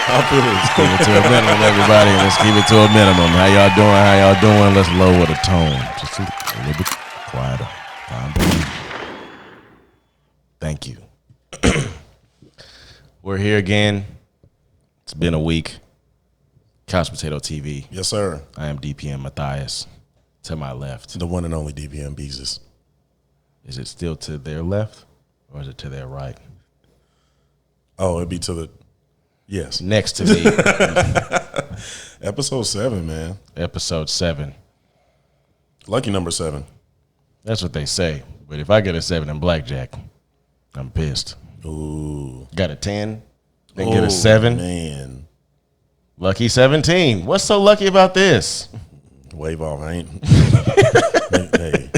I feel it. Let's keep it to a minimum, everybody. Let's keep it to a minimum. How y'all doing? How y'all doing? Let's lower the tone. Just a little bit quieter. Calm down. Thank you. We're here again. It's been a week. Couch Potato TV. Yes, sir. I am DPM Matthias. To my left. The one and only DPM Beezus. Is it still to their left or is it to their right? Oh, it'd be to the... Yes. Next to me. Episode 7, man. Episode 7. Lucky number 7. That's what they say. But if I get a 7 in blackjack, I'm pissed. Ooh. Got a 10, then get a 7. Man. Lucky 17. What's so lucky about this? Wave off, ain't. Hey,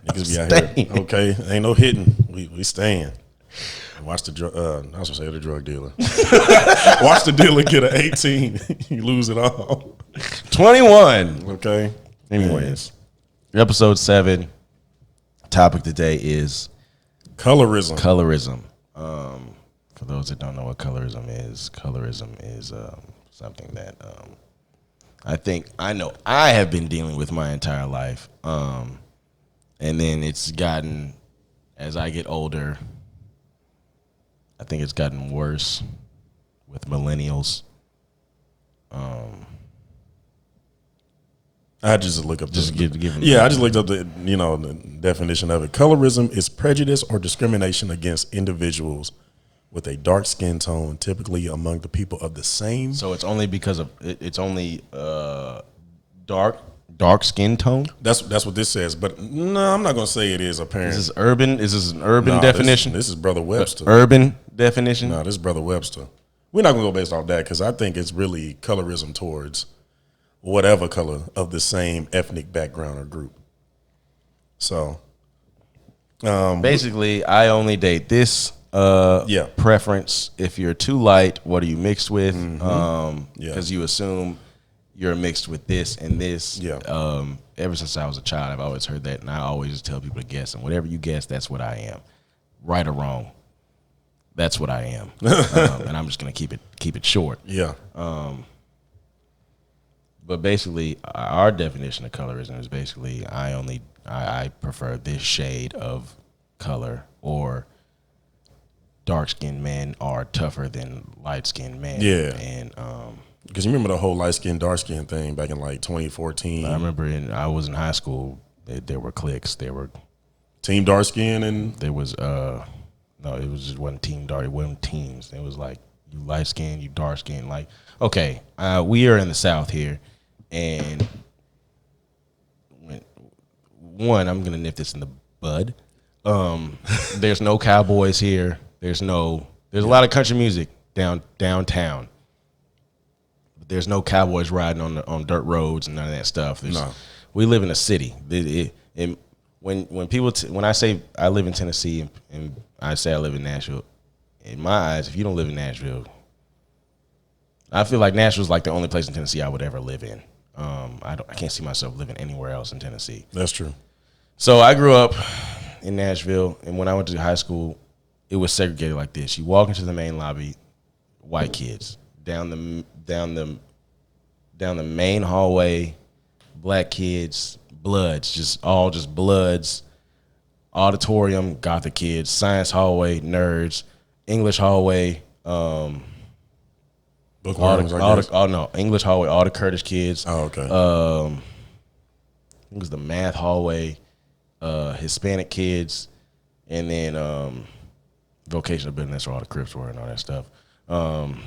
niggas be out here. Okay, ain't no hitting. We staying. Watch the drug. I was gonna say the drug dealer. Watch the dealer get an 18. You lose it all. 21. Okay. Anyways, episode 7. Topic today is Colorism. Colorism. For those that don't know what colorism is something that I know I have been dealing with my entire life. And then it's gotten, as I get older, I think it's gotten worse with millennials. I just look up. I just looked up the the definition of it. Colorism is prejudice or discrimination against individuals with a dark skin tone, typically among the people of the same. So it's only because of it's only dark skin tone. That's what this says. But no, I'm not gonna say it is apparent. Is this urban? Is this an urban definition? This is Brother Webster. Urban definition? No, this is Brother Webster. We're not gonna go based off that because I think it's really colorism towards whatever color of the same ethnic background or group. So, basically, I only date this preference. If you're too light, what are you mixed with? Because you assume you're mixed with this and this. Ever since I was a child, I've always heard that, and I always just tell people to guess. And whatever you guess, that's what I am, right or wrong. That's what I am, and I'm just gonna keep it short. Yeah. But basically, our definition of colorism is basically I prefer this shade of color, or dark-skinned men are tougher than light-skinned men. Yeah. And because you remember the whole light-skin, dark-skin thing back in like 2014. I remember I was in high school. There were cliques. There were team dark-skin, and there was no, it was just one team dark. It wasn't teams. It was like you light-skinned, you dark-skinned. Like, okay, we are in the South here. And I'm gonna nip this in the bud. There's no cowboys here. There's a lot of country music downtown. But there's no cowboys riding on dirt roads and none of that stuff. We live in a city. When I say I live in Tennessee and I say I live in Nashville, in my eyes, if you don't live in Nashville, I feel like Nashville's like the only place in Tennessee I would ever live in. I can't see myself living anywhere else in Tennessee. That's true. So I grew up in Nashville, and when I went to high school, it was segregated like this. You walk into the main lobby, white kids. Down the main hallway, black kids, bloods, just bloods. Auditorium, Gothic kids. Science hallway, nerds. English hallway, bookworms, English hallway, all the Kurdish kids. Oh, okay. It was the math hallway, Hispanic kids, and then vocational business where all the Crips were and all that stuff. And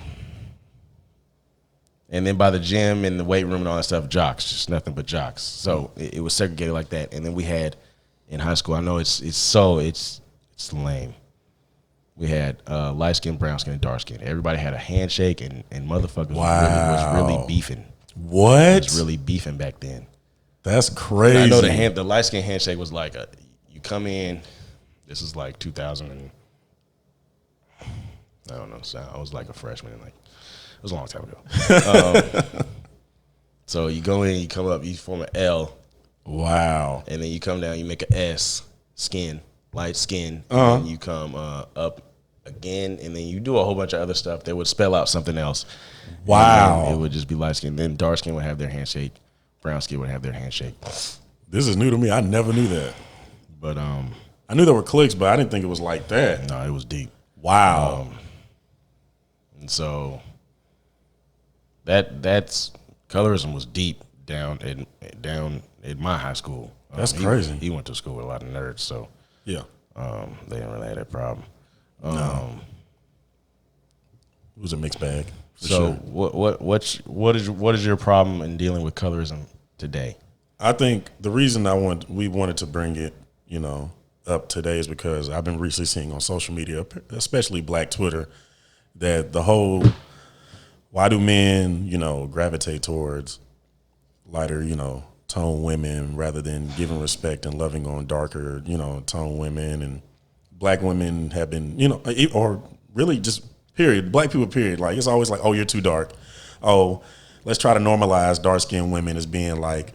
then by the gym and the weight room and all that stuff, jocks, just nothing but jocks. So it was segregated like that. And then we had in high school, I know it's lame. We had light skin, brown skin, and dark skin. Everybody had a handshake, and motherfuckers was really beefing. What? It was really beefing back then. That's crazy. And I know the light skin handshake was like you come in. This is like 2000 and I don't know. So I was like a freshman, and like it was a long time ago. So you go in, you come up, you form an L. Wow. And then you come down, you make an S, skin. light skin, and then you come up again, and then you do a whole bunch of other stuff that would spell out something else. Wow. It would just be light skin. Then dark skin would have their handshake. Brown skin would have their handshake. This is new to me. I never knew that. But I knew there were cliques, but I didn't think it was like that. no, it was deep. Wow. And so that's colorism was deep down at my high school. That's crazy. He went to school with a lot of nerds, so Yeah. they didn't really have that problem. It was a mixed bag. So what is your problem in dealing with colorism today? I think the reason we wanted to bring it, up today is because I've been recently seeing on social media, especially Black Twitter, that the whole why do men, gravitate towards lighter, tone women rather than giving respect and loving on darker, tone women, and Black women have been, or really just period, Black people period. Like it's always like, oh, you're too dark. Oh, let's try to normalize dark skinned women as being like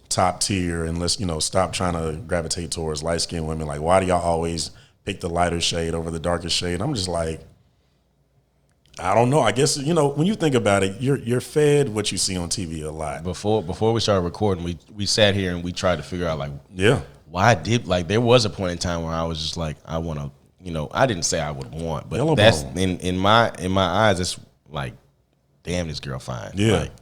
top tier, and let's stop trying to gravitate towards light skinned women. Like, why do y'all always pick the lighter shade over the darker shade? I'm just like, I don't know. I guess when you think about it, you're fed what you see on TV a lot. Before we started recording, we sat here and we tried to figure out yeah, why there was a point in time where I was just like, I want to, I didn't say I would want, but Yellow that's bone. in my eyes, it's like, damn, this girl fine. Yeah. Like,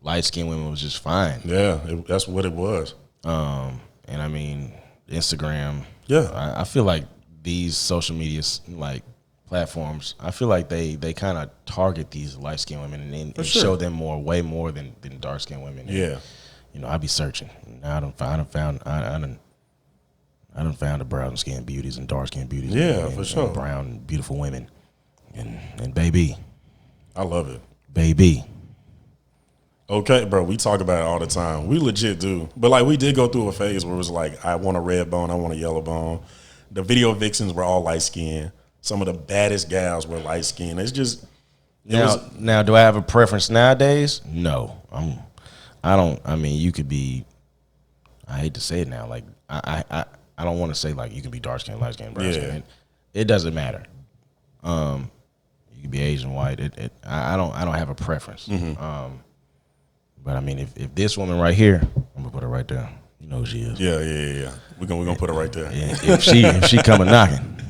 light skinned women was just fine. Yeah, that's what it was. And I mean, Instagram. Yeah. I feel like these social media platforms, I feel like they kind of target these light skinned women and show them way more than dark skinned women. Yeah. And, I be searching. Now I done found the brown skinned beauties and dark skinned beauties. Yeah, and, for sure. And brown beautiful women. And baby. I love it. Baby. Okay, bro, we talk about it all the time. We legit do. But we did go through a phase where it was like, I want a red bone, I want a yellow bone. The video vixens were all light skinned. Some of the baddest gals were light skinned. It's just now do I have a preference nowadays? No. I don't. I mean, you could be, I hate to say it now, I don't want to say you can be dark skinned, light skinned, brown skinned. It doesn't matter. You can be Asian, white. I don't have a preference. Mm-hmm. But I mean, if this woman right here, I'm gonna put her right there. You know who she is. Yeah. We're gonna put her right there. Yeah, if she coming knocking,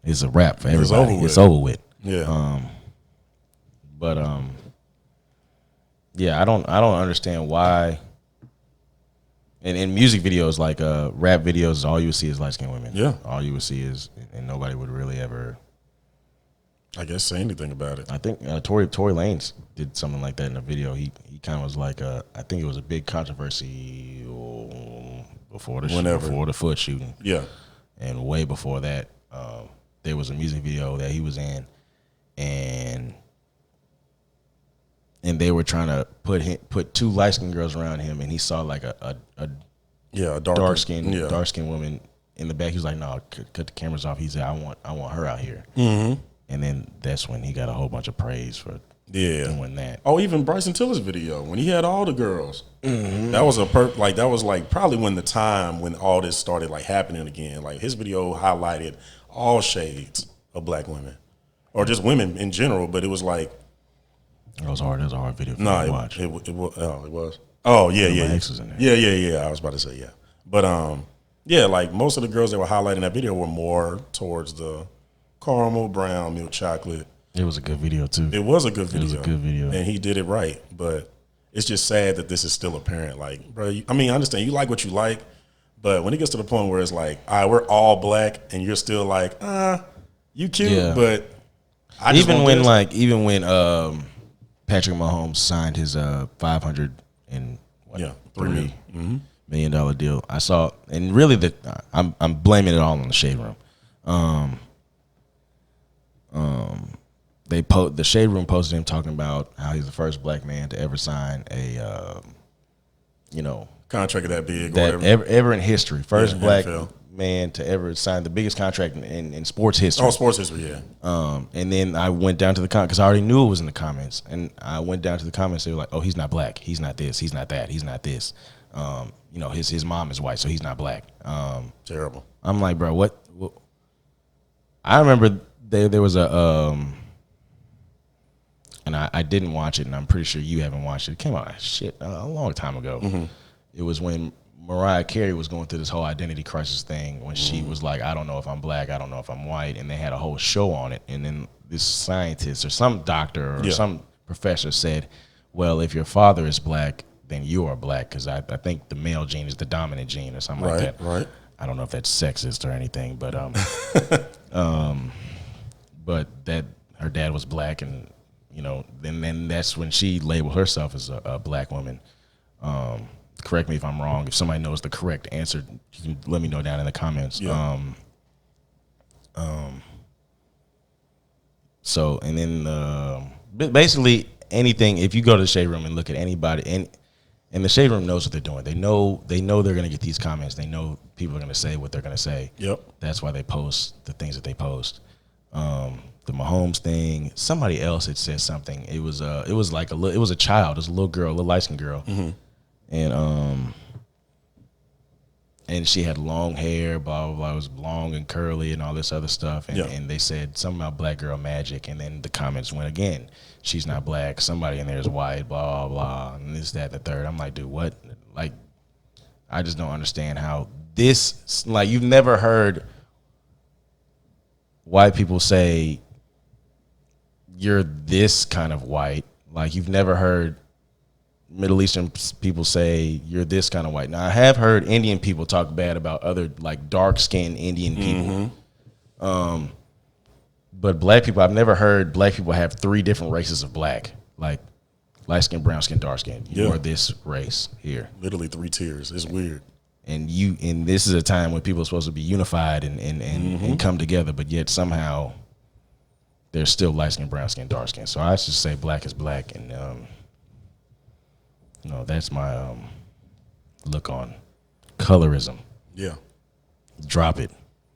it's a wrap for everybody. It's over with. Yeah. Yeah, I don't understand why. And in music videos, rap videos, all you would see is light skinned women. Yeah. All you would see is, and nobody would really ever, I guess, say anything about it. I think Tory Lanez did something like that in a video. He kind of was I think it was a big controversy before the foot shooting. Yeah. And way before that, there was a music video that he was in, and they were trying to put two light skinned girls around him, and he saw a dark skinned woman in the back. He was like, "No, cut the cameras off." He said, "I want her out here." Mm-hmm. And then that's when he got a whole bunch of praise for doing that. Oh, even Bryson Tiller's video when he had all the girls. Mm-hmm. That was that was probably when the time when all this started happening again. His video highlighted all shades of Black women, or just women in general. But it was That was hard. That was a hard video for me to watch. It was. Oh yeah. My ex was in there. Yeah. I was about to say yeah, but most of the girls that were highlighting that video were more towards the caramel brown milk chocolate. It was a good video too. It was a good video, and he did it right. But it's just sad that this is still apparent. Bro, I understand you like what you like, but when it gets to the point where it's all right, we're all Black, and you're still you cute, Yeah. but even when Patrick Mahomes signed his $503 million deal, I saw, and really I'm blaming it all on the Shade Room. The Shade Room posted him talking about how he's the first Black man to ever sign a contract that big, ever in history, first Black NFL man to ever sign the biggest contract in sports history. Oh, sports history, yeah. And then I went down to the comments because I already knew it was in the comments, and I went down to the comments. They were like, "Oh, he's not Black. He's not this. He's not that. He's not this." you know, his mom is white, so he's not black. Terrible. I'm like, bro, what? I remember there was a and I didn't watch it, and I'm pretty sure you haven't watched it. It came out a long time ago. Mm-hmm. It was when Mariah Carey was going through this whole identity crisis thing when she was like, I don't know if I'm black, I don't know if I'm white, and they had a whole show on it. And then this scientist or some doctor or some professor said, well, if your father is black, then you are black, because I think the male gene is the dominant gene or something like that. Right. I don't know if that's sexist or anything, but but that her dad was black, and you know, then that's when she labeled herself as a black woman. Correct me if I'm wrong. If somebody knows the correct answer, you can let me know down in the comments. Yeah. So, and then basically anything, if you go to the shade room and look at anybody, and the shade room knows what they're doing. They know they're going to get these comments. They know people are going to say what they're going to say. Yep. That's why they post the things that they post. The Mahomes thing. Somebody else had said something. It was like it was a child. It was a little girl, a little light-skinned girl. Mm-hmm. And she had long hair, blah, blah, blah. It was long and curly and all this other stuff. And they said something about black girl magic. And then the comments went again. She's not black. Somebody in there is white, blah, blah, blah. And this, that, and the third. I'm like, dude, what? Like, I just don't understand how this, like, you've never heard white people say you're this kind of white. Like, you've never heard Middle Eastern people say you're this kind of white. Now, I have heard Indian people talk bad about other, like, dark-skinned Indian people. Mm-hmm. But black people, I've never heard black people have 3 different races of black. Like, light skin, brown skin, dark skin. You are this race here. Literally 3 tiers. It's weird. And this is a time when people are supposed to be unified and come together, but yet somehow there's still light skin, brown skin, dark skin. So I should say black is black, and that's my look on colorism. Yeah. Drop it.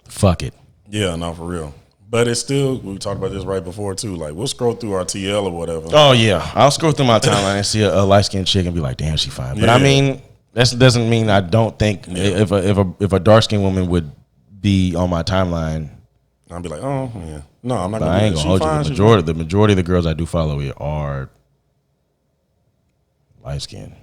Fuck it. Yeah, no, for real. But it's still, we talked about this right before too. Like, we'll scroll through our TL or whatever. Oh yeah, I'll scroll through my timeline and see a light skinned chick and be like, damn, she fine. But I mean, that doesn't mean I don't think if a dark skinned woman would be on my timeline, I'll be like, oh yeah, no, I'm not. I ain't gonna hold you. The majority of the girls I do follow here are light skinned.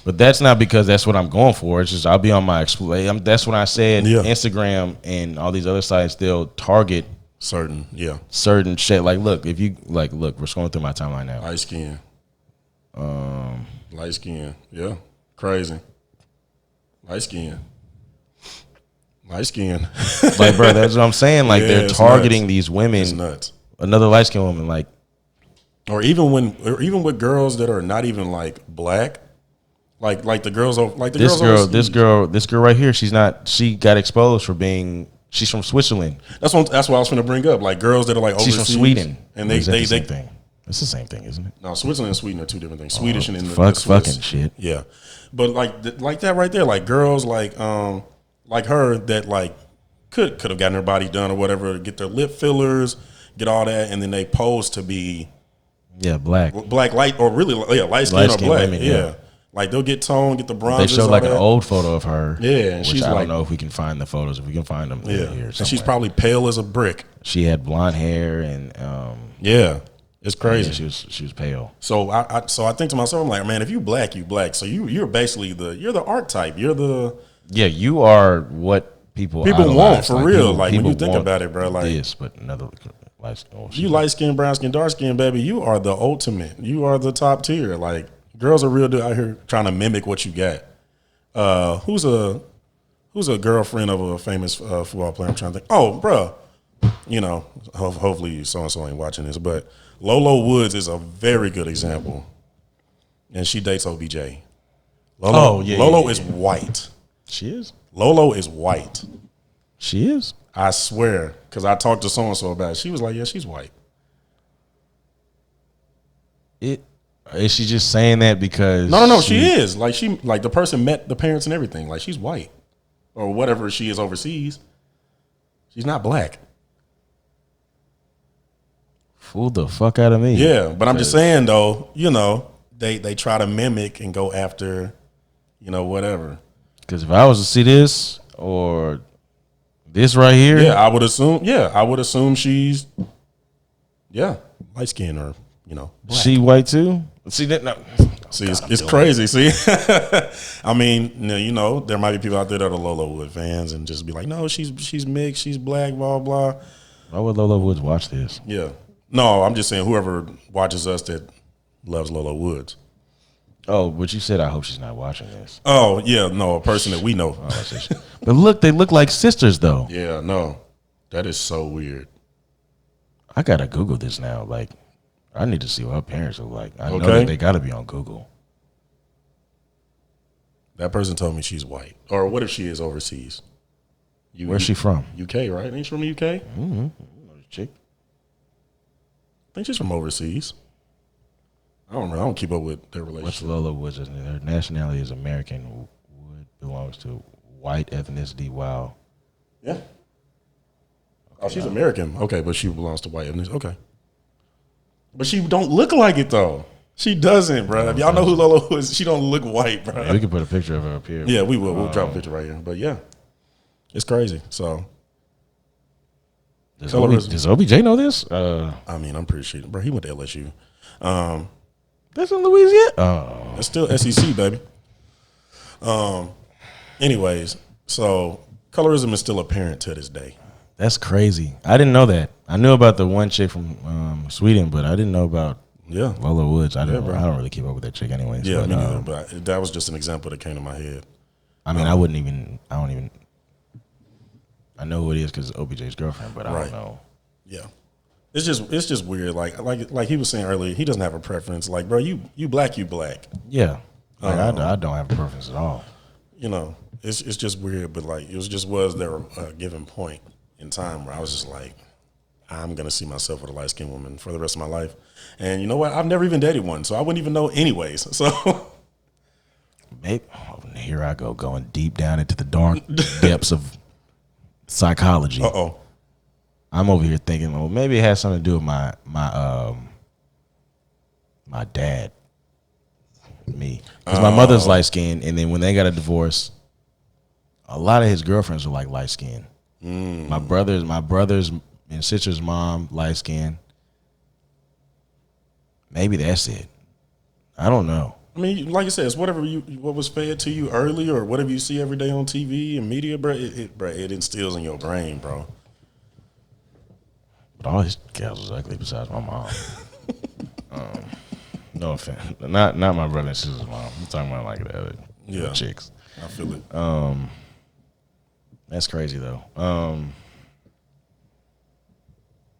But that's not because that's what I'm going for. It's just I'll be on my explain. That's when I said Instagram and all these other sites, they'll target certain shit. Like, look, we're scrolling through my timeline now. Light skin, light skin, yeah, crazy. Light skin. Like, bro, that's what I'm saying. Like, they're targeting these women. It's nuts. Another light skinned woman, like, or even with girls that are not even like black. Like the girls, like the this girl right here. She got exposed for being. She's from Switzerland. That's what I was going to bring up. Like girls that are like overseas. She's from Sweden, and they the same thing. It's the same thing, isn't it? No, Switzerland and Sweden are 2 different things. Swedish and fucking shit. Yeah, but like that right there, like girls like her that like could have gotten her body done or whatever, get their lip fillers, get all that, and then they pose to be black light or really light skin or black. Women, yeah. Like they'll get toned, get the bronzes. They showed like an old photo of her. Yeah, and which she's I don't know if we can find the photos. If we can find them, here. And she's probably pale as a brick. She had blonde hair and it's crazy. Yeah, she was pale. So I think to myself, I'm like, man, if you black, you black. So you're basically the archetype. You're the you are what people want for like, real. Like when you think about it, bro. Like this, but another. You light skin, brown skin, dark skin, baby. You are the ultimate. You are the top tier. Like. Girls are real dude out here trying to mimic what you got. Who's a girlfriend of a famous football player? I'm trying to think. Oh, bro, hopefully so and so ain't watching this, but Lolo Woods is a very good example, and she dates OBJ. Lolo is white. She is. Lolo is white. She is. I swear, because I talked to so and so about it. She was like, yeah, she's white. Is she just saying that because No, she is. Like the person met the parents and everything. Like she's white. Or whatever she is overseas. She's not black. Fool the fuck out of me. Yeah, but I'm just saying though, they try to mimic and go after whatever. Because if I was to see this or this right here, I would assume she's light skinned or black. she white too. See that? No. See, it's crazy. See, I mean, there might be people out there that are Lola Wood fans and just be like, no, she's mixed, she's black, blah blah. Why would Lola Woods watch this? Yeah, no, I'm just saying whoever watches us that loves Lola Woods. Oh, but you said I hope she's not watching this. Oh yeah, no, a person that we know. But look, they look like sisters though. Yeah, no, that is so weird. I gotta Google this now. Like, I need to see what her parents look like. I know that they gotta be on Google. That person told me she's white. Or what if she is overseas? Where's she from? UK, right? Ain't she from the UK? Mm-hmm. Chick. I think she's from overseas. I don't know. I don't keep up with their relationship. What's Lola Woods? Her nationality is American. Wood belongs to white ethnicity. Wow. Yeah. Okay. Oh, she's American. Okay, but she belongs to white ethnicity. Okay. But she don't look like it though. She doesn't, bro. If y'all know who Lola is, she don't look white, bro. We can put a picture of her up here. Yeah, we will. We'll drop a picture right here. But yeah, it's crazy. So. Does OBJ know this? I mean, I'm pretty sure, bro. He went to LSU. That's in Louisiana. Oh, it's still SEC, baby. Anyways, so colorism is still apparent to this day. That's crazy. I didn't know that. I knew about the one chick from Sweden, but I didn't know about Lola Woods. I don't really keep up with that chick anyways. Yeah, me neither. But that was just an example that came to my head. I mean, I don't even. I know who it is because it's OBJ's girlfriend, but I don't know. Yeah. It's just weird. Like he was saying earlier, he doesn't have a preference. Like, bro, you black, you black. Yeah. Like I don't have a preference at all. It's just weird, but like was there a given point in time where I was just like, I'm gonna see myself with a light skinned woman for the rest of my life. And you know what? I've never even dated one, so I wouldn't even know anyways. So maybe here I go going deep down into the dark depths of psychology. I'm over here thinking, well, maybe it has something to do with my dad, me, because my mother's light skinned, and then when they got a divorce, a lot of his girlfriends were like light skinned. My brothers and sister's mom light skinned. Maybe that's it. I don't know. I mean, like I said, it's what was fed to you early, or whatever you see every day on TV and media, bro. It instills in your brain, bro. But all his gals was ugly besides my mom. No offense, not my brother and sister's mom. I'm talking about like the other chicks. I feel it. That's crazy though.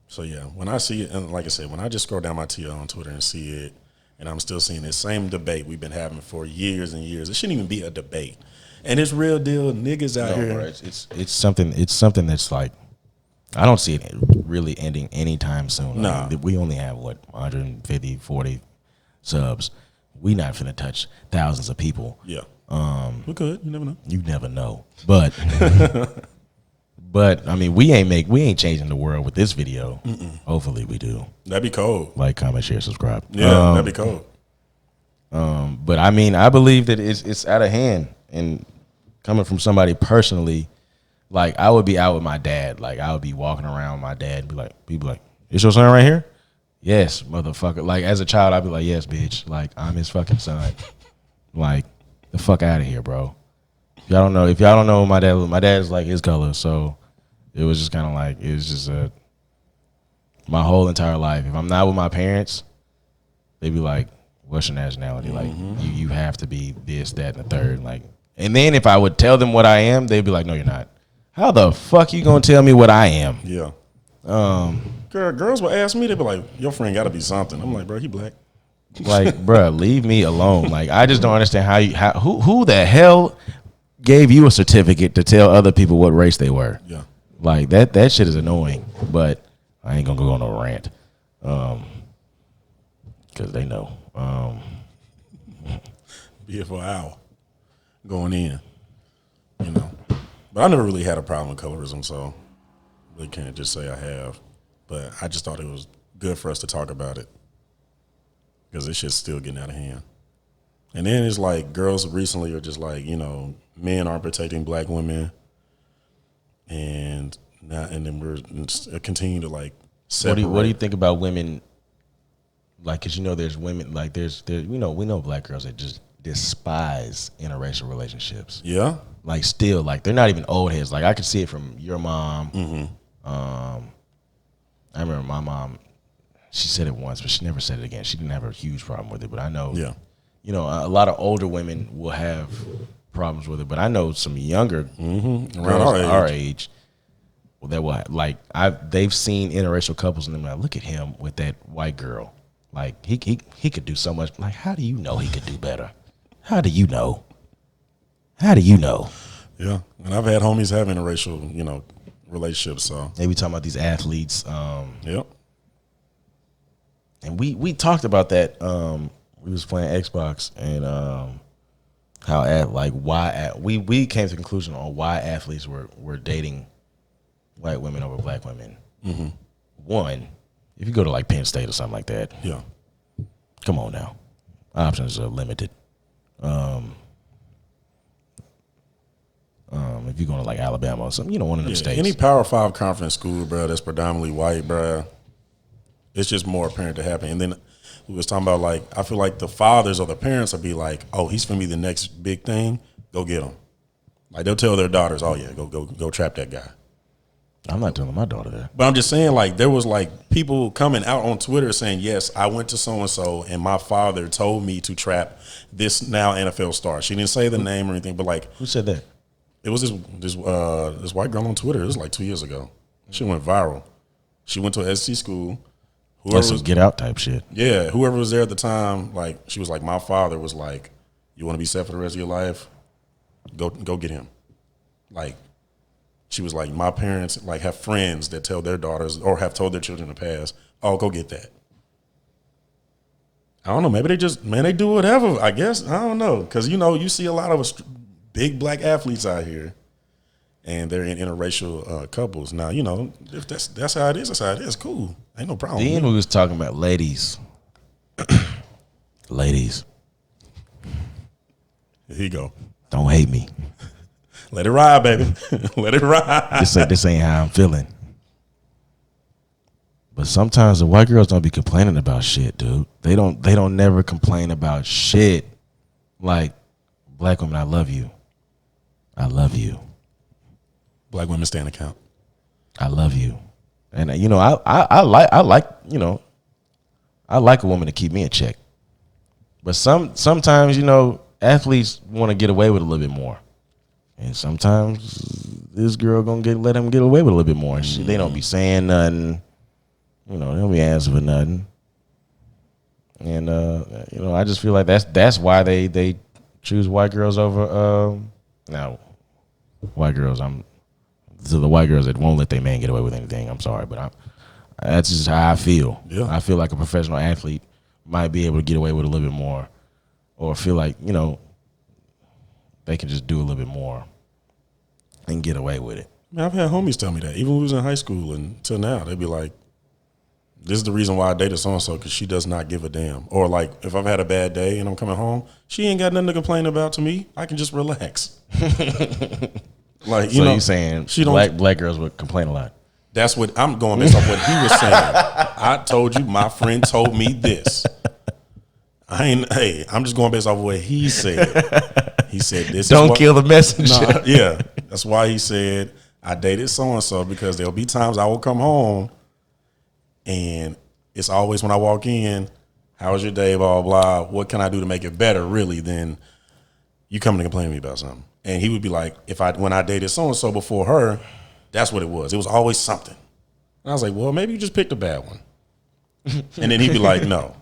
So yeah, when I see it, and like I said, when I just scroll down my TL on Twitter and see it, and I'm still seeing this same debate we've been having for years and years. It shouldn't even be a debate, and it's real deal niggas out here. Bro, it's something that's like, I don't see it really ending anytime soon. No. I mean, we only have 150, 40 subs. We not finna touch thousands of people. Yeah. We could. You never know. You never know. But but I mean, we ain't changing the world with this video. Hopefully we do. That'd be cold. Like, comment, share, subscribe. Yeah, that'd be cold. But I mean, I believe that it's out of hand, and coming from somebody personally, like I would be out with my dad. Like I would be walking around with my dad and be like, "Is your son right here?" Yes, motherfucker. Like as a child, I'd be like, "Yes, bitch." Like I'm his fucking son. Like the fuck out of here, bro. If y'all don't know my dad's like his color, so it was just kind of like it was just my whole entire life. If I'm not with my parents, they be like, "What's your nationality?" Like you have to be this, that, and the third. Like, and then if I would tell them what I am, they'd be like, "No, you're not." How the fuck you gonna tell me what I am? Yeah. Girls will ask me, they'd be like, "Your friend got to be something." I'm like, "Bro, he black." Like, bro, leave me alone. Like, I just don't understand who the hell gave you a certificate to tell other people what race they were. Yeah. Like that shit is annoying. But I ain't gonna go on a rant, because they know. Be here for an hour, going in, you know. But I never really had a problem with colorism, so I really can't just say I have. But I just thought it was good for us to talk about it because this shit's still getting out of hand. And then it's like girls recently are just like, men aren't protecting black women, and then we're continuing to like separate. What do you think about women? Like, cause there's women like there's we know black girls that just despise interracial relationships. Yeah, like still like they're not even old heads. Like I could see it from your mom. I remember my mom. She said it once, but she never said it again. She didn't have a huge problem with it, but I know. Yeah. A lot of older women will have problems with it, but I know some younger around girls our age that will they've seen interracial couples and they're like, look at him with that white girl. Like he could do so much. Like, how do you know he could do better? How do you know? How do you know? Yeah, and I've had homies have interracial, relationships. So they be talking about these athletes. Yep. And we talked about that. We was playing Xbox and we came to the conclusion on why athletes were dating white women over black women. Mm-hmm. One, if you go to like Penn State or something like that, yeah, come on now, options are limited. If you're going to like Alabama or something, one of them states. Any Power 5 conference school, bro, that's predominantly white, bro, it's just more apparent to happen. And then we was talking about like, I feel like the fathers or the parents will be like, oh, he's gonna be the next big thing. Go get him. Like they'll tell their daughters, oh yeah, go trap that guy. I'm not telling my daughter that. But I'm just saying, like, there was like people coming out on Twitter saying, yes, I went to so-and-so and my father told me to trap this now NFL star. She didn't say the name or anything, but like, who said that? It was this white girl on Twitter. It was like 2 years ago. She went viral. She went to an SC school. That's some get out type shit. Yeah, whoever was there at the time, like she was like, my father was like, you want to be set for the rest of your life? Go get him. Like, she was like, my parents like have friends that tell their daughters or have told their children in the past, oh, go get that. I don't know. Maybe they do whatever, I guess. I don't know. Because, you see a lot of big black athletes out here and they're in interracial couples. Now, if that's how it is, that's how it is. Cool. Ain't no problem. Then we was talking about ladies. Ladies. Here you go. Don't hate me. Let it ride, baby. Let it ride. This ain't how I'm feeling. But sometimes the white girls don't be complaining about shit, dude. They don't never complain about shit. Like, black women, I love you. I love you. Black women stand account. I love you. And I like a woman to keep me in check. But sometimes, athletes want to get away with a little bit more. And sometimes this girl let them get away with a little bit more. And they don't be saying nothing. They don't be answering for nothing. And I just feel like that's why they choose white girls over now white girls. To the white girls that won't let their man get away with anything. I'm sorry, but that's just how I feel. Yeah. I feel like a professional athlete might be able to get away with a little bit more, or feel like they can just do a little bit more and get away with it. Man, I've had homies tell me that even when we was in high school and till now, they'd be like, "This is the reason why I dated so and so because she does not give a damn." Or like, if I've had a bad day and I'm coming home, she ain't got nothing to complain about to me. I can just relax. Like, so you saying black girls would complain a lot? That's what I'm going based off what he was saying. I told you, my friend told me this. I'm just going based off what he said. He said this. Don't kill the messenger. Yeah, that's why he said I dated so and so because there'll be times I will come home, and it's always when I walk in, how was your day? Blah blah. What can I do to make it better? Really, than you coming to complain to me about something. And he would be like, when I dated so and so before her, that's what it was. It was always something. And I was like, well, maybe you just picked a bad one. And then he'd be like, no.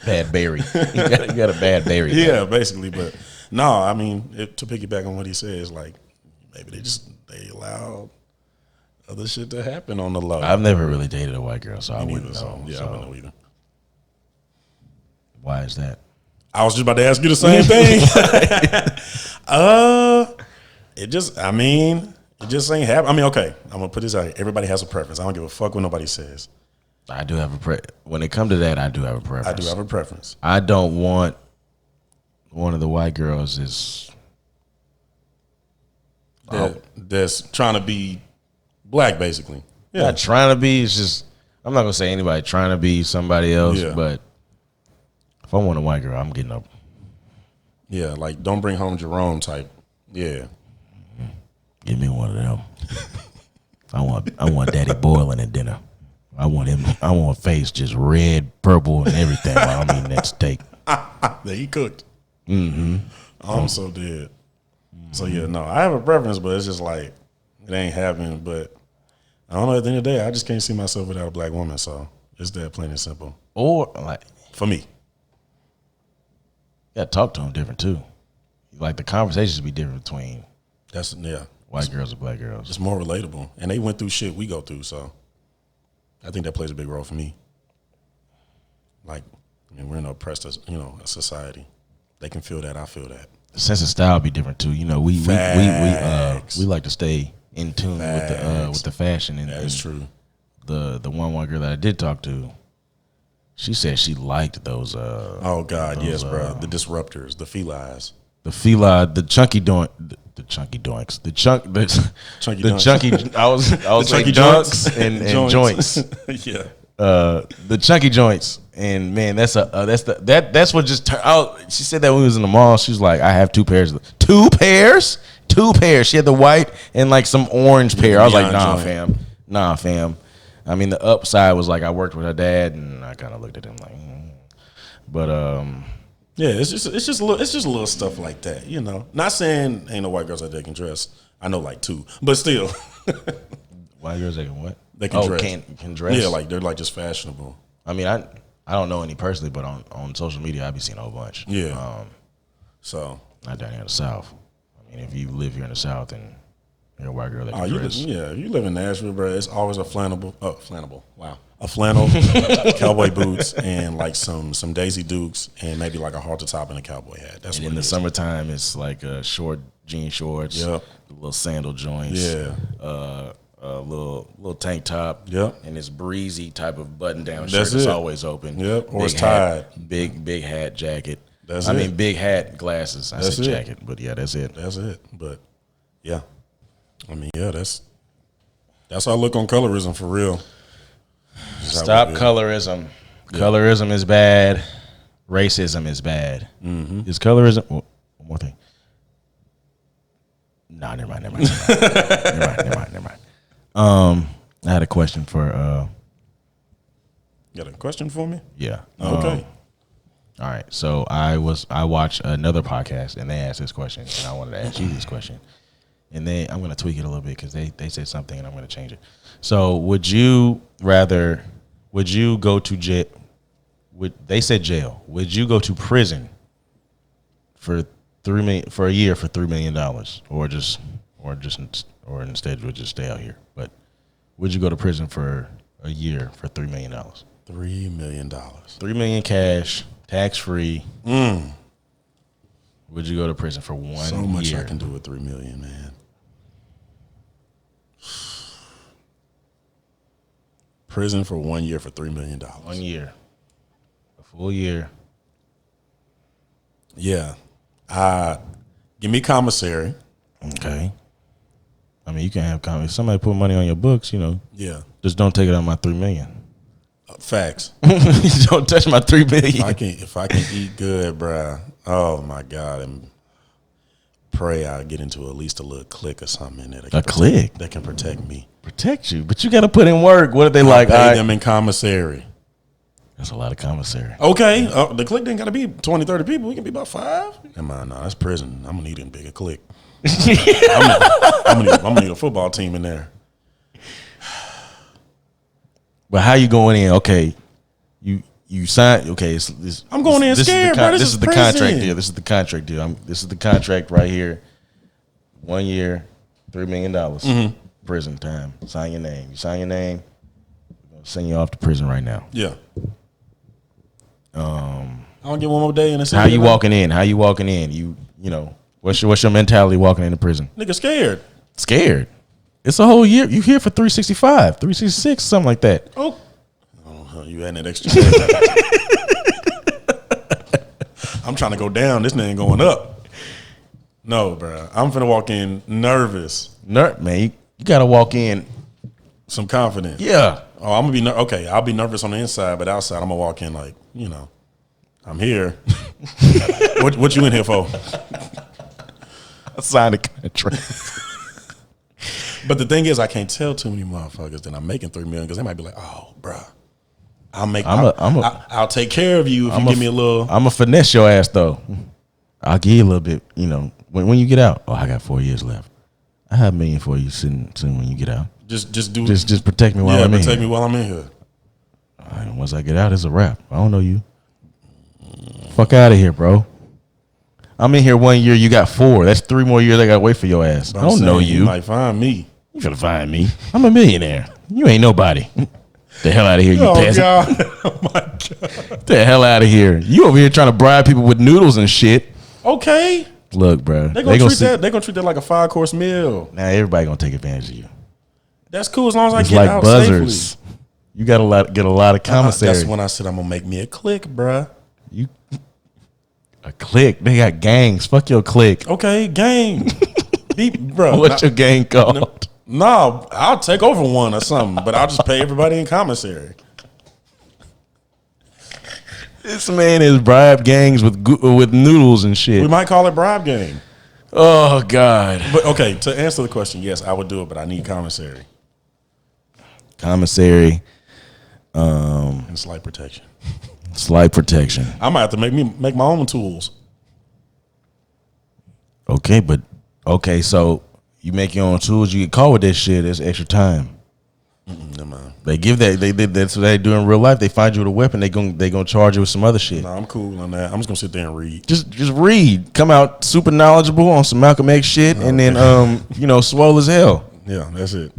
Bad berry. You got a bad berry. Yeah, basically. But no, I mean, to piggyback on what he says, like maybe they allow other shit to happen on the low. I've never really dated a white girl, so I wouldn't know. Yeah, I wouldn't know either. Why is that? I was just about to ask you the same thing. It just ain't happen. I mean, okay, I'm gonna put this out here. Everybody has a preference. I don't give a fuck what nobody says. I do have a when it comes to that, I do have a preference. I do have a preference. I don't want one of the white girls is that's trying to be black, basically. Yeah. not trying to be. It's just I'm not gonna say anybody trying to be somebody else, Yeah. but if I want a white girl, I'm getting up. Yeah, like don't bring home Jerome type. Yeah. Give me one of them. I want Daddy boiling at dinner. I want him. I want face just red, purple, and everything while I'm eating that steak. That he cooked. Mm-hmm. I'm so dead. So yeah, no, I have a preference, but it's just like it ain't happening. But I don't know. At the end of the day, I just can't see myself without a black woman. So it's that plain and simple Or like, for me. you gotta talk to them different too. Like the conversations be different between That's white girls and black girls. It's more relatable, and they went through shit we go through. So I think that plays a big role for me. Like, I mean, we're in an oppressed, a society. They can feel that. I feel that. The sense of style be different too. You know, we like to stay in tune with the fashion. And that is true. The one white girl that I did talk to, she said she liked those. Oh God, yes, bro. The disruptors, the felines, the chunky chunky doinks, the chunky. I was chunky dunks and joints. Yeah. The chunky joints, and man, that's what just turned out. She said that when we was in the mall, she was like, "I have two pairs." Two pairs. She had the white and like some orange pair. I was like, "Nah, fam." I mean, the upside was like I worked with her dad, and I kind of looked at him like, but yeah, it's just a little stuff like that, you know. Not saying ain't no white girls out there can dress. I know like two, but still, white girls they can what? They can dress. Can dress. Yeah, like they're like just fashionable. I mean, I don't know any personally, but on social media, I be seeing a whole bunch. Yeah. So not down here in the South. I mean, if you live here in the South and you're a white girl that can dress. If you live in Nashville, bro, it's always a flannel. Wow, a flannel, cowboy boots, and like some Daisy Dukes, and maybe like a halter top and a cowboy hat. That's and what in the summertime, it's like short jean shorts, yep, little sandal joints, yeah, a little tank top, yep, and this breezy type of button down shirt that's always open, yep, or it's tied, big hat, jacket. I mean, big hat, glasses. I said jacket, but yeah, that's it. That's it. But yeah, I mean, yeah, that's how I look on colorism for real. Stop colorism. Yeah. Colorism is bad. Racism is bad. Mm-hmm. Is colorism? One more thing. Nah, never mind. Never mind. I had a question for. You got a question for me? Yeah. Okay. All right. So I watched another podcast and they asked this question, and I wanted to ask you this question. And I'm going to tweak it a little bit because they said something and I'm going to change it. So would you go to jail? They said jail. Would you go to prison for a year for $3 million, or instead would just stay out here? But would you go to prison for a year for $3 million? $3 million. $3 million cash, tax free. Would you go to prison for 1 year? So much I can do with $3 million, man. Prison for 1 year for $3 million. 1 year. A full year. Yeah. Give me commissary. Okay. I mean, you can have commissary. If somebody put money on your books, Yeah. Just don't take it out of my $3 million. Facts. Don't touch my $3 million. If I can eat good, bruh. Oh my God. And pray I get into at least a little clique or something in there. A clique? That can protect me. Protect you, but you got to put in work. What if they like? Pay them in commissary. That's a lot of commissary. Okay, the clique didn't got to be 20, 30 people. We can be about 5. Come on, no, that's prison. I'm gonna need a bigger clique. I'm gonna need a football team in there. But how you going in? Okay, you sign. Okay, I'm going in scared, bro. This is the contract deal. This is the contract deal. This is the contract right here. 1 year, $3 million. Mm-hmm. Prison time. Sign your name. You sign your name. We're gonna send you off to prison right now. Yeah. I don't get one more day in the city. How you walking in? How you walking in? You know what's your mentality walking into prison? Nigga scared. Scared. It's a whole year. You here for 365, 366, something like that. Oh, you adding that extra day. I'm trying to go down. This ain't going up. No, bro. I'm finna walk in nervous. Man, you gotta walk in. Some confidence. Yeah. Oh, I'm gonna be okay. I'll be nervous on the inside, but outside I'm gonna walk in like, I'm here. What you in here for? I signed a contract. But the thing is, I can't tell too many motherfuckers that I'm making $3 million because they might be like, "Oh, bro, I'll take care of you if you give me a little." I'm a finesse your ass though. I'll give you a little bit. When you get out. Oh, I got 4 years left. I have $1 million for you soon when you get out. Just protect me while I'm in here. Protect me while I'm in here. Once I get out, it's a wrap. I don't know you. Fuck out of here, bro. I'm in here 1 year. You got 4. That's 3 more years I gotta wait for your ass. I don't know you. You might find me. You finna find me. I'm a millionaire. You ain't nobody. The hell out of here, you peasant. God. Oh my God. The hell out of here. You over here trying to bribe people with noodles and shit. Okay. Look, bro. They're gonna treat that like a 5-course meal. Now everybody gonna take advantage of you. That's cool as long as I get like out buzzers. safely. You gotta get a lot of commissary. That's when I said I'm gonna make me a clique, bruh. A clique? They got gangs. Fuck your clique. Okay, gang. Bro. What's your gang called? No, I'll take over one or something, but I'll just pay everybody in commissary. This man is bribe gangs with noodles and shit. We might call it bribe gang. Oh God. But okay, to answer the question, yes, I would do it, but I need commissary. Commissary. And slight protection. Slight protection. I might have to make my own tools. Okay, so you make your own tools, you get caught with that shit, that's extra time. Never mind. They give that's what they do in real life. They find you with a weapon, they gonna charge you with some other shit. No, I'm cool on that. I'm just gonna sit there and read. Just read. Come out super knowledgeable on some Malcolm X shit, and then swole as hell. Yeah, that's it.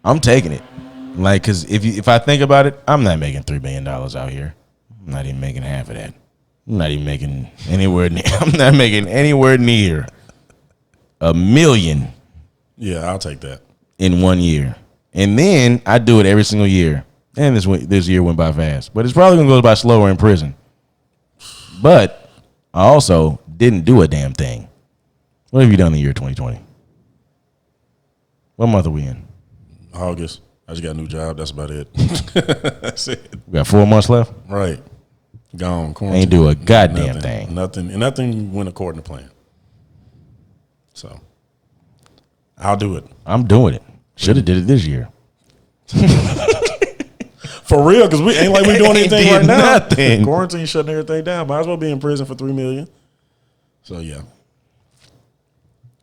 I'm taking it. Like, cause if I think about it, I'm not making $3 billion out here. I'm not even making half of that. I'm not even making anywhere near. I'm not making anywhere near $1 million. Yeah, I'll take that in 1 year, and then I do it every single year. And this year went by fast, but it's probably gonna go by slower in prison. But I also didn't do a damn thing. What have you done in the year 2020? What month are we in? August. I just got a new job. That's about it. That's it. We got 4 months left. Right. Gone. Quarantine. Ain't do a goddamn thing. Nothing went according to plan. So I'll do it. I'm doing it. Should have did it this year. For real, because we ain't like we doing anything right now. Nothing. Quarantine shutting everything down. Might as well be in prison for $3 million. So yeah.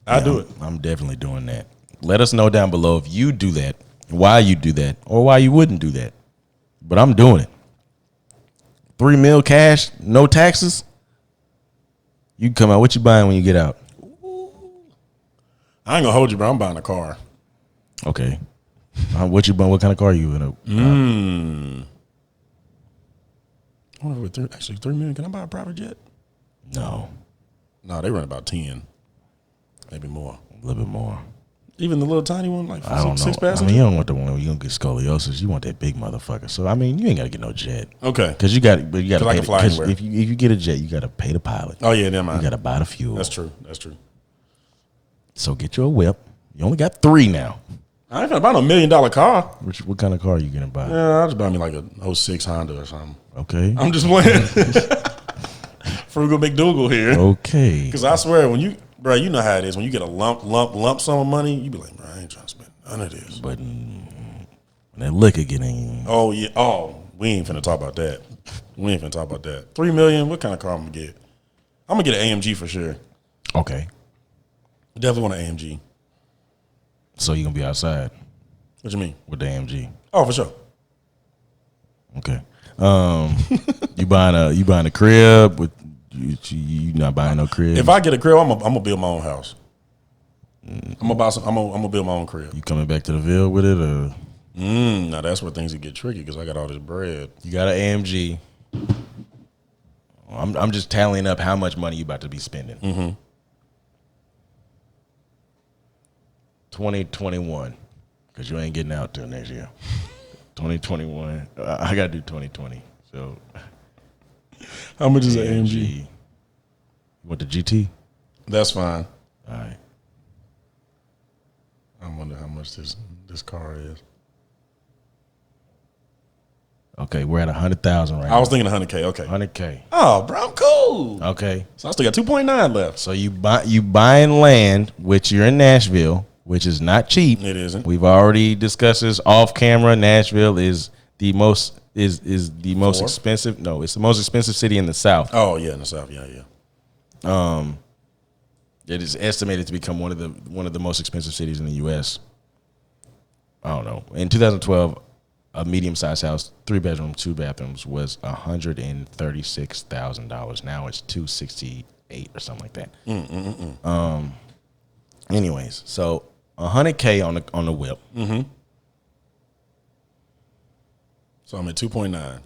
I'll do it. I'm definitely doing that. Let us know down below if you do that, why you do that, or why you wouldn't do that. But I'm doing it. $3 million cash, no taxes. You can come out. What you buying when you get out? I ain't gonna hold you, bro. I'm buying a car. Okay. What you buying? What kind of car you in? I wonder if $3 million. Can I buy a private jet? No, they run about 10, maybe more. A little bit more. Even the little tiny one, like I don't know. six passengers. I mean, you don't want the one where you gonna get scoliosis. You want that big motherfucker. So I mean, you ain't gotta get no jet. Okay. Because you got to pay. I can fly anywhere. If you get a jet, you gotta pay the pilot. Oh yeah, never mind. You gotta buy the fuel. That's true. So get you a whip. You only got 3 now. I ain't gonna buy no $1 million car. What kind of car are you gonna buy? Yeah, I'll just buy me like a 06 Honda or something. Okay. I'm just playing. Frugal McDougal here. Okay. Because I swear, when you, bro, you know how it is. When you get a lump sum of money, you be like, bro, I ain't trying to spend none of this. But when that liquor get in. Oh yeah. Oh, we ain't finna talk about that. $3 million. What kind of car I'm gonna get? I'm gonna get an AMG for sure. Okay. Definitely want an AMG. So you gonna be outside? What you mean? With the AMG? Oh, for sure. Okay. You buying a crib with you not buying no crib? If I get a crib, I'm gonna build my own house. I'm gonna build my own crib. You coming back to the Ville with it or? Now that's where things get tricky because I got all this bread. You got an AMG. I'm just tallying up how much money you about to be spending. 2021, because you ain't getting out till next year. 2021. I got to do 2020. So How much is an AMG? What, the GT? That's fine. All right. I wonder how much this car is. Okay, we're at 100,000 right now. I was thinking 100K. Okay. 100K. Oh, bro, I'm cool. Okay. So I still got 2.9 left. So you buying land, which you're in Nashville, which is not cheap. It isn't. We've already discussed this off camera. Nashville is the most expensive. No, it's the most expensive city in the South. Oh yeah, in the South. Yeah. It is estimated to become one of the most expensive cities in the U.S. I don't know. In 2012, a medium-sized house, 3 bedrooms, 2 bathrooms, was $136,000. Now it's $268 or something like that. Anyways, so $100K on the whip. Mm-hmm. So I'm at 2.9.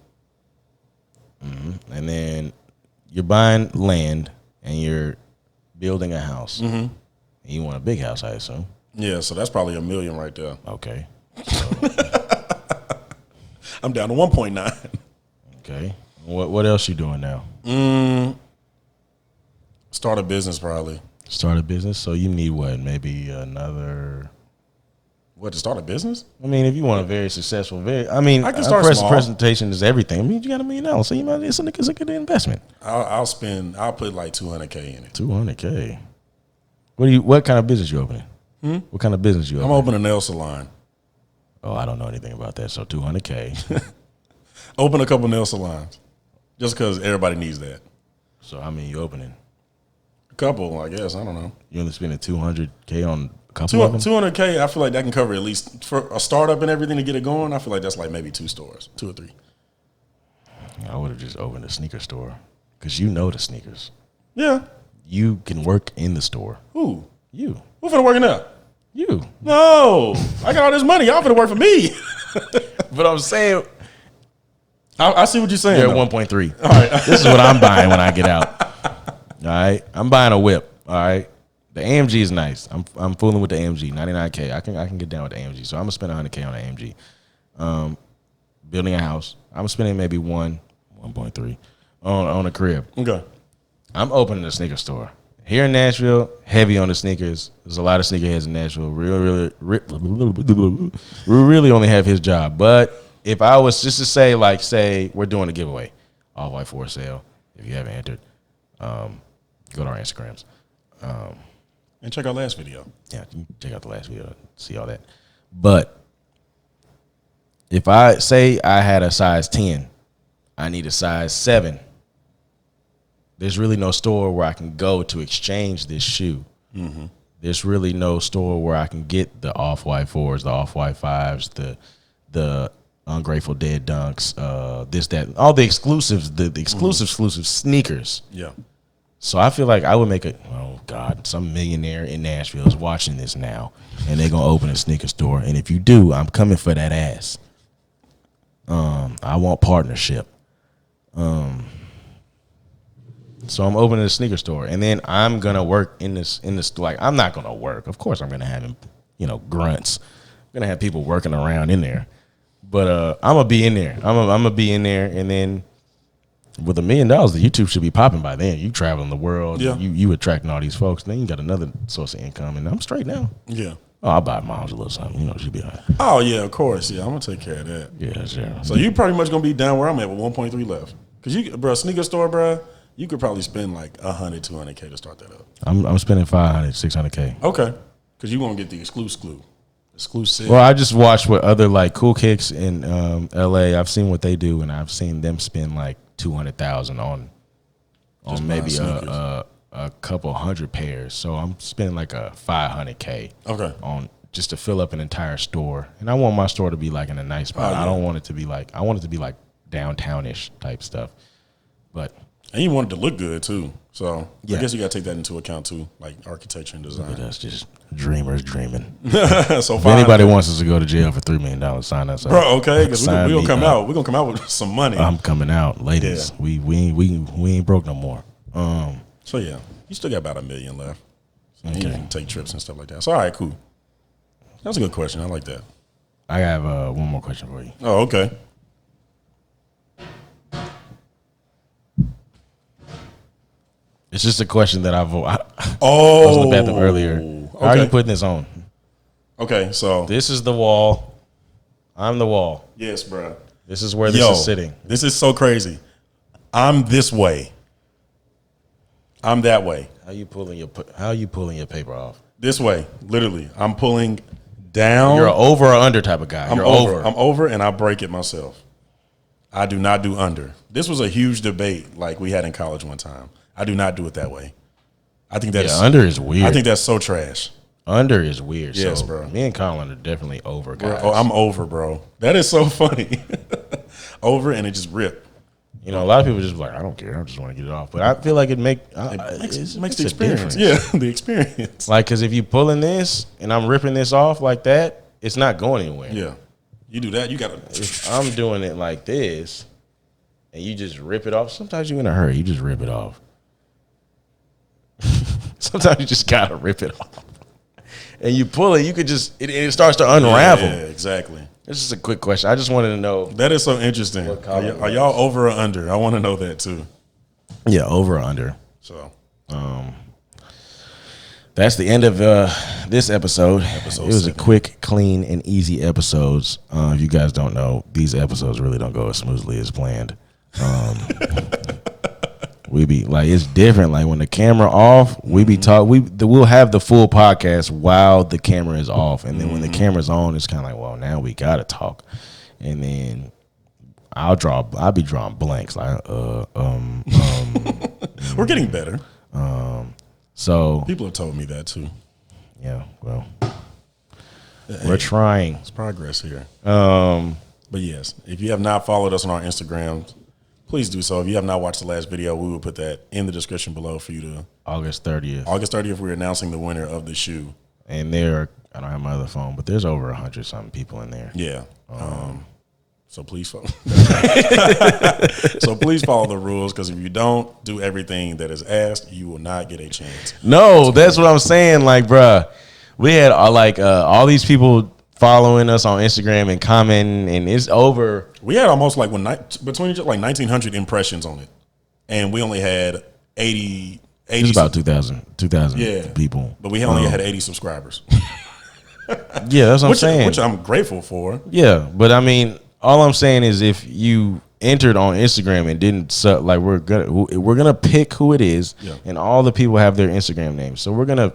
And then you're buying land and you're building a house. Mm-hmm. And you want a big house, I assume. Yeah, so that's probably $1 million right there. Okay. I'm down to 1.9. Okay. What else you doing now? Start a business probably. Start a business. So you need what? Maybe another. What, to start a business? I mean, if you want a very successful, I can start small. Presentation is everything. I mean, you got $1 million, so you might it's a good investment. I'll put like 200K in it. 200K. What kind of business you opening? What kind of business you opening? I'm opening a nail salon. Oh, I don't know anything about that. So 200K. Open a couple nail salons, just because everybody needs that. So how many you opening? A couple, I guess. I don't know. You only spending 200K on a couple of them? 200K. I feel like that can cover at least for a startup and everything to get it going. I feel like that's like maybe 2 stores, 2 or 3. I would have just opened a sneaker store because you know the sneakers. Yeah. You can work in the store. Who? You. Who finna working out? You. No, I got all this money. Y'all finna work for me. But I'm saying, I see what you're saying. you're at 1.3. All right. This is what I'm buying when I get out. All right. I'm buying a whip. All right. The AMG is nice. I'm fooling with the AMG. 99K. I can get down with the AMG. So I'm gonna spend 100K on the AMG. Building a house. I'm spending maybe 1.3 on a crib. Okay. I'm opening a sneaker store. Here in Nashville, heavy on the sneakers. There's a lot of sneakerheads in Nashville. We really only have his job. But if I was just to say, we're doing a giveaway, All-White for sale. If you haven't entered, go to our Instagrams. And check our last video. Yeah, you can check out the last video, see all that. But if I say I had a size 10, I need a size 7. There's really no store where I can go to exchange this shoe. Mm-hmm. There's really no store where I can get the Off-White 4s, the Off-White 5s, the Ungrateful Dead Dunks, this, that, all the exclusives, the exclusive sneakers. Yeah. So I feel like I would make some millionaire in Nashville is watching this now, and they're going to open a sneaker store. And if you do, I'm coming for that ass. I want partnership. So I'm opening a sneaker store, and then I'm gonna work in this. Like, I'm not gonna work. Of course, I'm gonna have grunts. I'm gonna have people working around in there, but I'm gonna be in there. I'm gonna be in there, and then with $1 million, the YouTube should be popping by then. You traveling the world, yeah. You attracting all these folks. Then you got another source of income, and I'm straight now. Yeah. Oh, I'll buy Mom's a little something. She'll be all right. Oh yeah, of course. Yeah, I'm gonna take care of that. Yeah, sure. So you pretty much gonna be down where I'm at with 1.3 left. Cause sneaker store, bro. You could probably spend like 100, 200K to start that up. I'm spending 500, 600K. Okay, because you won't get the exclusive. Well, I just watched what other Cool Kicks in LA. I've seen what they do, and I've seen them spend like 200,000 on maybe a couple hundred pairs. So I'm spending like a 500K. Okay. On just to fill up an entire store, and I want my store to be like in a nice spot. Yeah. I don't want it to be like downtownish type stuff, but. And you want it to look good too, so yeah. I guess you got to take that into account too, like architecture and design. That's just dreamers dreaming. So if anybody wants us to go to jail for $3 million, sign us up, bro. Okay, because we're gonna come out. We're gonna come out with some money. I'm coming out, ladies. Yeah. We ain't broke no more. So yeah, you still got about $1 million left. So okay. You can take trips and stuff like that. So all right, cool. That's a good question. I like that. I have one more question for you. Oh, okay. It's just a question that I was Oh, in the bathroom earlier. How are you putting this on? Okay, so this is the wall. I'm the wall. Yes, bro. This is where this is sitting. This is so crazy. I'm this way. I'm that way. How you pulling your paper off? This way, literally. I'm pulling down. You're an over or under type of guy. I'm over, and I break it myself. I do not do under. This was a huge debate like we had in college one time. I do not do it that way. I think under is weird. I think that's so trash. Under is weird. Yes, so bro. Me and Colin are definitely over guys. I'm over, bro. That is so funny. Over and it just ripped. You know, a lot of people just like, I don't care. I just want to get it off. But I feel like it makes the experience. Yeah, the experience. Like, because if you pulling this and I'm ripping this off like that, it's not going anywhere. Yeah. You do that, you got to. If I'm doing it like this and you just rip it off. Sometimes you're in a hurry. You just rip it off. Sometimes you just got to rip it off. And you pull it, you could just, it starts to unravel. Yeah, exactly. It's just a quick question. I just wanted to know. That is so interesting. Are y'all over or under? I want to know that too. Yeah, over or under. So, that's the end of this episode. It was 7. A quick, clean, and easy episodes. If you guys don't know, these episodes really don't go as smoothly as planned. We be like, it's different. Like when the camera off, we be we'll have the full podcast while the camera is off, and then when the camera's on, it's kind of like, well, now we gotta talk, and then I'll be drawing blanks like, we're getting better. So people have told me that too. Yeah, well, we're trying. It's progress here. But yes, if you have not followed us on our Instagram, please do so. If you have not watched the last video, we will put that in the description below for you to. August 30th. August 30th, we're announcing the winner of the shoe. And I don't have my other phone, but there's over 100-something people in there. Yeah. So please follow. So please follow the rules, because if you don't do everything that is asked, you will not get a chance. No, that's what I'm saying. Like, bruh, we had all these people following us on Instagram and commenting, and it's over. We had almost between 1,900 impressions on it, and we only had 80. It's about 2,000 people. But we only had 80 subscribers. Yeah, that's what I'm saying. Which I'm grateful for. Yeah, but I mean, all I'm saying is if you entered on Instagram and didn't we're gonna pick who it is, and all the people have their Instagram names. So we're gonna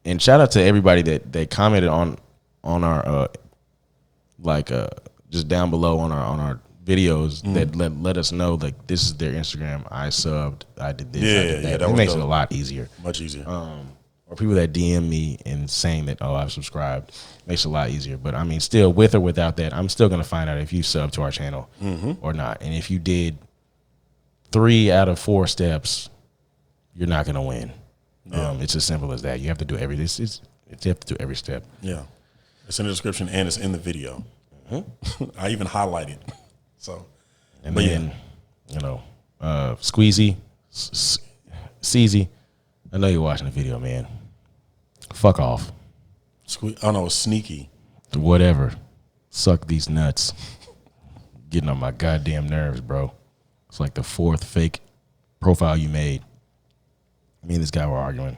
and shout out to everybody that commented on our just down below on our videos that let us know like this is their Instagram. I subbed. I did this. I did that. It makes it a lot easier. Much easier. Or people that DM me and saying that, oh, I've subscribed, makes it a lot easier. But I mean, still, with or without that, I'm still gonna find out if you subbed to our channel or not. And if you did 3 out of 4 steps, you're not gonna win. Yeah. It's as simple as that. You have to do you have to do every step. Yeah. It's in the description and it's in the video. I even highlighted. So, Squeezy, Ceezy, I know you're watching the video, man. Fuck off. Sneaky. Whatever. Suck these nuts. Getting on my goddamn nerves, bro. It's like the 4th fake profile you made. Me and this guy were arguing.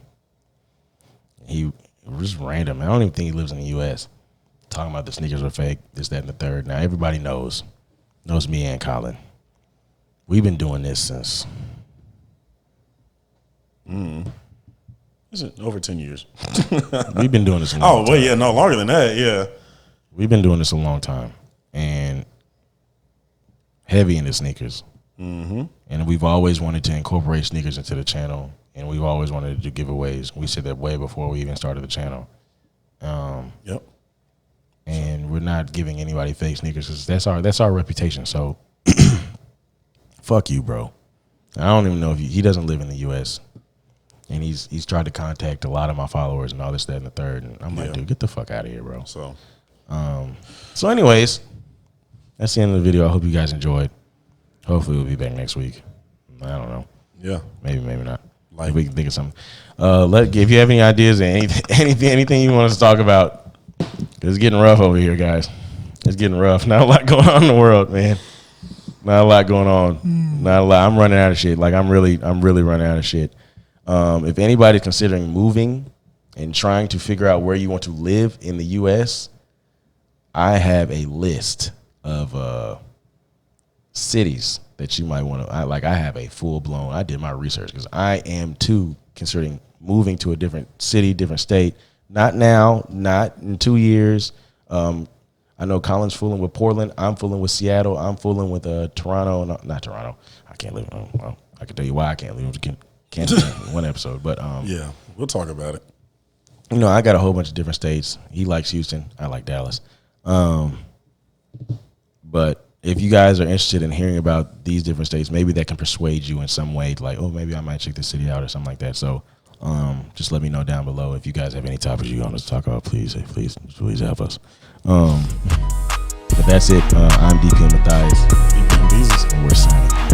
He was random. I don't even think he lives in the U.S. Talking about the sneakers are fake, this, that, and the third. Now everybody knows me and Colin. We've been doing this since. Is it over 10 years? We've been doing this a long time. Oh, well, yeah, no, longer than that, yeah. We've been doing this a long time. And heavy into sneakers. And we've always wanted to incorporate sneakers into the channel. And we've always wanted to do giveaways. We said that way before we even started the channel. Yep. And we're not giving anybody fake sneakers because that's our reputation. So, fuck you, bro. I don't even know if he doesn't live in the U.S. And he's tried to contact a lot of my followers and all this, that, and the third. And I'm like, dude, get the fuck out of here, bro. So anyways, that's the end of the video. I hope you guys enjoyed. Hopefully we'll be back next week. I don't know. Yeah. Maybe not. Like we can think of something. If you have any ideas or anything you want us to talk about, it's getting rough over here, guys. It's getting rough. Not a lot going on in the world, man. Not a lot going on. Not a lot. I'm running out of shit. Like I'm really running out of shit. If anybody's considering moving and trying to figure out where you want to live in the U.S., I have a list of cities that you might want to. I have a full blown. I did my research because I am too considering moving to a different city, different state. Not now, not in 2 years. I know Colin's fooling with Portland. I'm fooling with Seattle. I'm fooling with Toronto. No, not Toronto. I can't live. Well, I can tell you why I can't live. Can't do it in one episode, but yeah, we'll talk about it. You know, I got a whole bunch of different states. He likes Houston. I like Dallas. But if you guys are interested in hearing about these different states, maybe that can persuade you in some way. Like, oh, maybe I might check this city out or something like that. So, just let me know down below if you guys have any topics you want us to talk about. Please help us. But that's it. I'm DP Matthias. DP Jesus. And we're signing.